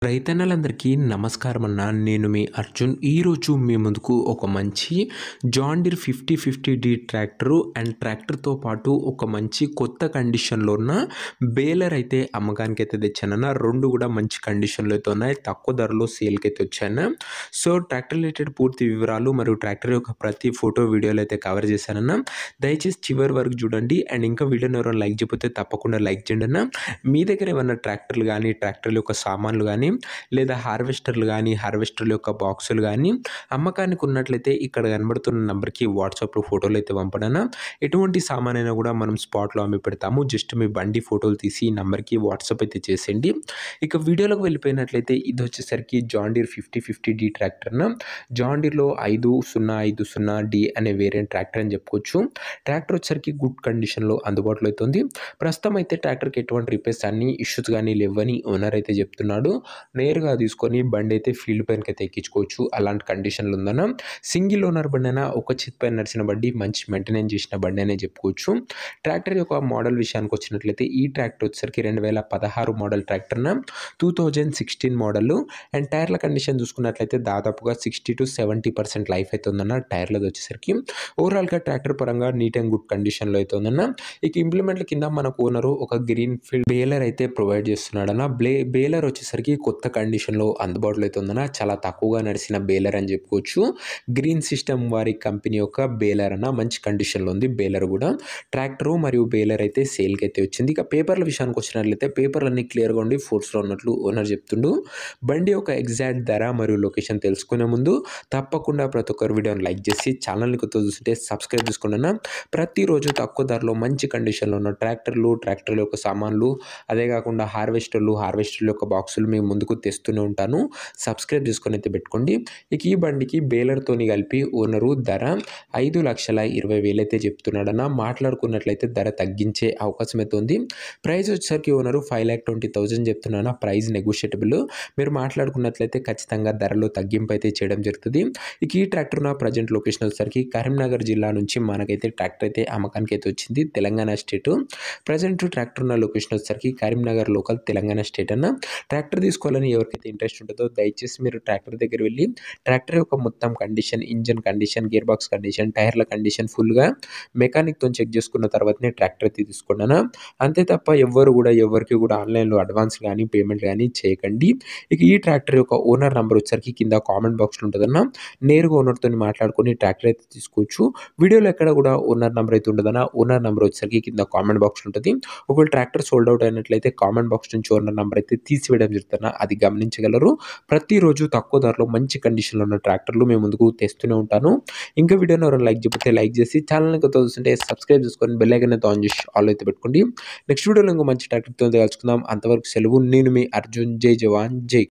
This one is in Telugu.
రైతన్నలందరికీ నమస్కారం అన్న. నేను మీ అర్జున్. ఈరోజు మీ ముందుకు ఒక మంచి John Deere 5050D tractor and ట్రాక్టర్తో పాటు ఒక మంచి కొత్త కండిషన్లో ఉన్న బేలర్ అయితే అమ్మకానికి అయితే తెచ్చానన్న. రెండు కూడా మంచి కండిషన్లో అయితే ఉన్నాయి, తక్కువ ధరలో సేల్కి అయితే వచ్చాను. సో ట్రాక్టర్ రిలేటెడ్ పూర్తి వివరాలు మరియు ట్రాక్టర్ యొక్క ప్రతి ఫోటో వీడియోలు అయితే కవర్ చేశానన్న. దయచేసి చివరి వరకు చూడండి. అండ్ ఇంకా వీడియోని ఎవరైనా లైక్ చేయకపోతే తప్పకుండా లైక్ చేయండి అన్న. మీ దగ్గర ఏమన్నా ట్రాక్టర్లు కానీ ట్రాక్టర్ల యొక్క సామాన్లు కానీ లేదా హార్వెస్టర్లు కానీ హార్వెస్టర్ల యొక్క బాక్సులు కానీ అమ్మకానికి ఉన్నట్లయితే ఇక్కడ కనబడుతున్న నెంబర్కి వాట్సాప్లో ఫోటోలు అయితే పంపడన. ఎటువంటి సామాన్ అయినా కూడా మనం స్పాట్లో అమ్మి పెడతాము. జస్ట్ మీ బండి ఫోటోలు తీసి ఈ నెంబర్కి వాట్సాప్ అయితే చేసేయండి. ఇక వీడియోలోకి వెళ్ళిపోయినట్లయితే ఇది వచ్చేసరికి జాన్ డీర్ 5050D ట్రాక్టర్న. జాన్ డీర్లో 5050D అనే వేరియంట్ ట్రాక్టర్ అని చెప్పుకోవచ్చు. ట్రాక్టర్ వచ్చేసరికి గుడ్ కండిషన్లో అందుబాటులో అయితే ఉంది. ప్రస్తుతం అయితే ట్రాక్టర్కి ఎటువంటి రిపేర్స్ అన్ని ఇష్యూస్ కానీ లేవని ఓనర్ అయితే చెప్తున్నాడు. నేరుగా తీసుకొని బండి అయితే ఫీల్డ్ పైనకి అయితే ఎక్కించుకోవచ్చు, అలాంటి కండిషన్లు ఉందన్న. సింగిల్ ఓనర్ బండి అయినా ఒక చేతి పైన నడిచిన బండి, మంచి మెయింటెనెన్స్ చేసిన బండి అనే చెప్పుకోవచ్చు. ట్రాక్టర్ యొక్క మోడల్ విషయానికి వచ్చినట్లయితే ఈ ట్రాక్టర్ వచ్చేసరికి 2016 మోడల్ ట్రాక్టర్న, 2016 మోడల్. అండ్ టైర్ల కండిషన్ చూసుకున్నట్లయితే దాదాపుగా 60 to 70% లైఫ్ అయితే ఉందన్న టైర్లది వచ్చేసరికి. ఓవరాల్గా ట్రాక్టర్ పరంగా నీట్ అండ్ గుడ్ కండిషన్లో అయితే ఉందన్న. ఇక ఇంప్లిమెంట్ల కింద మనకు ఓనరు ఒక గ్రీన్ ఫీల్డ్ బేలర్ అయితే ప్రొవైడ్ చేస్తున్నాడన్న. బేలర్ వచ్చేసరికి కొత్త కండిషన్లో అందుబాటులో అయితే ఉందన్న. చాలా తక్కువగా నడిచిన బేలర్ అని చెప్పుకోవచ్చు. గ్రీన్ సిస్టమ్ వారి కంపెనీ యొక్క బేలర్ అన్న, మంచి కండిషన్లో ఉంది బేలర్ కూడా. ట్రాక్టరు మరియు బేలర్ అయితే సేల్కి అయితే వచ్చింది. ఇక పేపర్ల విషయానికి వచ్చినట్లయితే పేపర్లు అన్ని క్లియర్గా ఉండి ఫోర్స్లో ఉన్నట్లు ఓనర్ చెప్తుండు. బండి యొక్క ఎగ్జాక్ట్ ధర మరియు లొకేషన్ తెలుసుకునే ముందు తప్పకుండా ప్రతి ఒక్కరు వీడియోని లైక్ చేసి ఛానల్ని కొత్త చూస్తుంటే సబ్స్క్రైబ్ చేసుకోండి అన్న. ప్రతిరోజు తక్కువ ధరలో మంచి కండిషన్లో ఉన్న ట్రాక్టర్ల యొక్క సామాన్లు, అదే కాకుండా హార్వెస్టర్ల యొక్క బాక్సులు మేము ముందుకు తెస్తూనే ఉంటాను. సబ్స్క్రైబ్ చేసుకొని అయితే పెట్టుకోండి. ఇక ఈ బండికి బేలర్తోని కలిపి ఓనరు ధర 5,20,000 అయితే చెప్తున్నాడన్న. మాట్లాడుకున్నట్లయితే ధర తగ్గించే అవకాశం అయితే ఉంది. ప్రైస్ వచ్చేసరికి ఓనరు 5,20,000 చెప్తున్నాను. Price negotiable. మీరు మాట్లాడుకున్నట్లయితే ఖచ్చితంగా ధరలో తగ్గింపు అయితే చేయడం జరుగుతుంది. ఇక ఈ ట్రాక్టర్ నా ప్రజెంట్ లొకేషన్ వచ్చేసరికి కరీంనగర్ జిల్లా నుంచి మనకైతే ట్రాక్టర్ అయితే అమ్మకానికి అయితే వచ్చింది, తెలంగాణ స్టేట్. ప్రజెంట్ ట్రాక్టర్ నా లొకేషన్ వచ్చేసరికి కరీంనగర్ లోకల్, తెలంగాణ స్టేట్ అన్న. ట్రాక్టర్ తీసుకోవాలని ఎవరికైతే ఇంట్రెస్ట్ ఉంటుందో దయచేసి మీరు ట్రాక్టర్ దగ్గర వెళ్ళి ట్రాక్టర్ యొక్క మొత్తం condition, engine condition, gear box condition, టైర్ల కండిషన్ ఫుల్గా మెకానిక్తో చెక్ చేసుకున్న తర్వాతనే ట్రాక్టర్ అయితే తీసుకున్నాను. అంతే తప్ప ఎవరికి కూడా ఆన్లైన్లో అడ్వాన్స్ కానీ పేమెంట్ కానీ చేయకండి. ఇక ఈ ట్రాక్టర్ యొక్క ఓనర్ నెంబర్ వచ్చేసరికి కింద కామెంట్ బాక్స్లో ఉంటుందన్న. నేరుగా ఓనర్తో మాట్లాడుకొని ట్రాక్టర్ అయితే తీసుకోవచ్చు. వీడియోలో ఎక్కడ కూడా ఓనర్ నెంబర్ అయితే ఉండదన్న. ఓనర్ నెంబర్ వచ్చేసరికి కింద కామెంట్ బాక్స్లో ఉంటుంది. ఒకవేళ ట్రాక్టర్ సోల్డ్ అవుట్ అయినట్లయితే కామెంట్ బాక్స్ నుంచి ఓనర్ నెంబర్ అయితే తీసివేయడం జరుగుతున్నా, అది గమనించగలరు. ప్రతిరోజు తక్కువ ధరలో మంచి కండిషన్లో ఉన్న ట్రాక్టర్లు మేము ముందుకు తెస్తూనే ఉంటాను. ఇంకా వీడియోని ఎవరైనా లైక్ చేయకపోతే లైక్ చేసి ఛానల్ని కొత్త చూస్తుంటే సబ్స్క్రైబ్ చేసుకొని బెల్ ఐకాన్ అయితే ఆన్ చేసి ఆల్ అయితే పెట్టుకోండి. నెక్స్ట్ వీడియోలో ఇంకో మంచి ట్రాక్టర్తో కలుసుకుందాం. అంతవరకు సెలవు. నేను మీ అర్జున్. జై జవాన్ జై